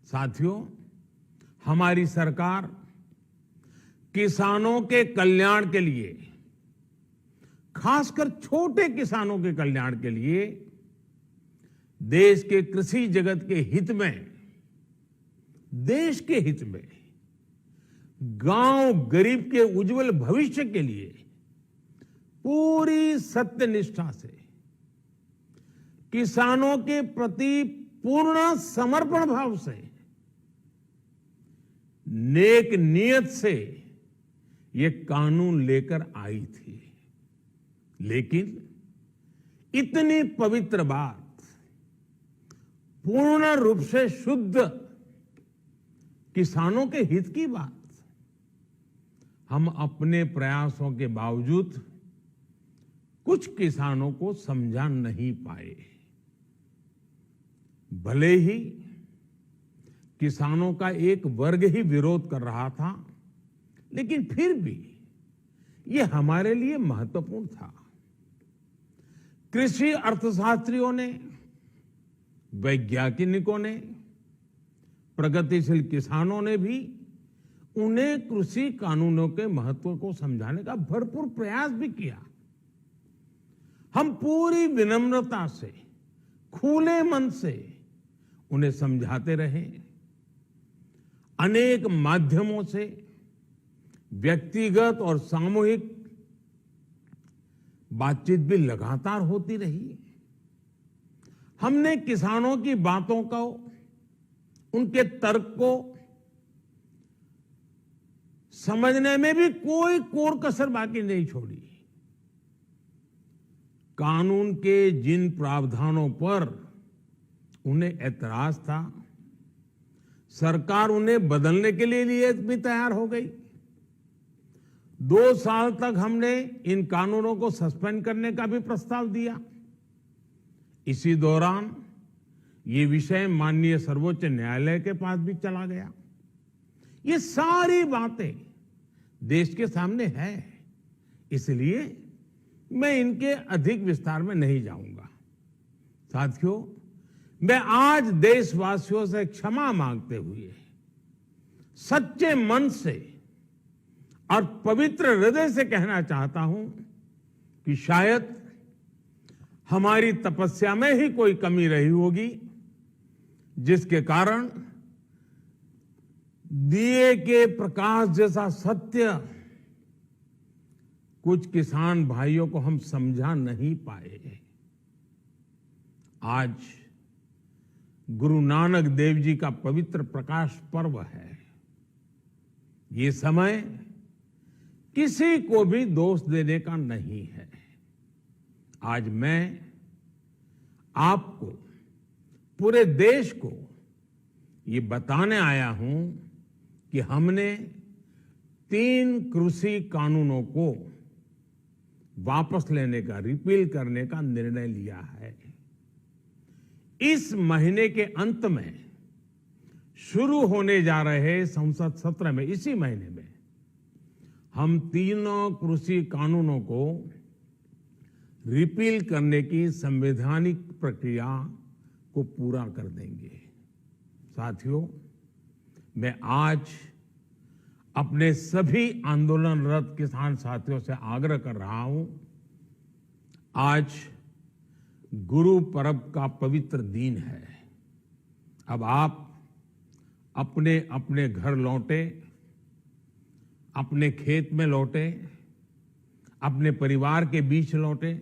साथियों, हमारी सरकार किसानों के कल्याण के लिए, खासकर छोटे किसानों के कल्याण के लिए देश के कृषि जगत के हित में, देश के हित में, गांव गरीब के उज्जवल भविष्य के लिए पूरी सत्यनिष्ठा से, किसानों के प्रति पूर्ण समर्पण भाव से, नेक नियत से ये कानून लेकर आई थी। लेकिन इतनी पवित्र बात, पूर्ण रूप से शुद्ध किसानों के हित की बात, हम अपने प्रयासों के बावजूद कुछ किसानों को समझा नहीं पाए। भले ही किसानों का एक वर्ग ही विरोध कर रहा था, लेकिन फिर भी ये हमारे लिए महत्वपूर्ण था। कृषि अर्थशास्त्रियों ने, वैज्ञानिकों ने, प्रगतिशील किसानों ने भी उन्हें कृषि कानूनों के महत्व को समझाने का भरपूर प्रयास भी किया। हम पूरी विनम्रता से, खुले मन से उन्हें समझाते रहे। अनेक माध्यमों से व्यक्तिगत और सामूहिक बातचीत भी लगातार होती रही। हमने किसानों की बातों को, उनके तर्क को समझने में भी कोई कोर कसर बाकी नहीं छोड़ी। कानून के जिन प्रावधानों पर उन्हें ऐतराज था, सरकार उन्हें बदलने के लिए भी तैयार हो गई। 2 साल तक हमने इन कानूनों को सस्पेंड करने का भी प्रस्ताव दिया। इसी दौरान ये विषय माननीय सर्वोच्च न्यायालय के पास भी चला गया। ये सारी बातें देश के सामने है, इसलिए मैं इनके अधिक विस्तार में नहीं जाऊंगा। साथियों, मैं आज देशवासियों से क्षमा मांगते हुए सच्चे मन से और पवित्र हृदय से कहना चाहता हूं कि शायद हमारी तपस्या में ही कोई कमी रही होगी, जिसके कारण दिए के प्रकाश जैसा सत्य कुछ किसान भाइयों को हम समझा नहीं पाए। आज गुरु नानक देव जी का पवित्र प्रकाश पर्व है। ये समय किसी को भी दोष देने का नहीं है। आज मैं आपको, पूरे देश को ये बताने आया हूं कि हमने 3 कृषि कानूनों को वापस लेने का, रिपील करने का निर्णय लिया है। इस महीने के अंत में शुरू होने जा रहे संसद सत्र में, इसी महीने में, हम 3 कृषि कानूनों को रिपील करने की संवैधानिक प्रक्रिया को पूरा कर देंगे। साथियों, मैं आज अपने सभी आंदोलनरत किसान साथियों से आग्रह कर रहा हूं, आज गुरु पर्व का पवित्र दिन है। अब आप अपने अपने घर लौटे, अपने खेत में लौटे, अपने परिवार के बीच लौटे।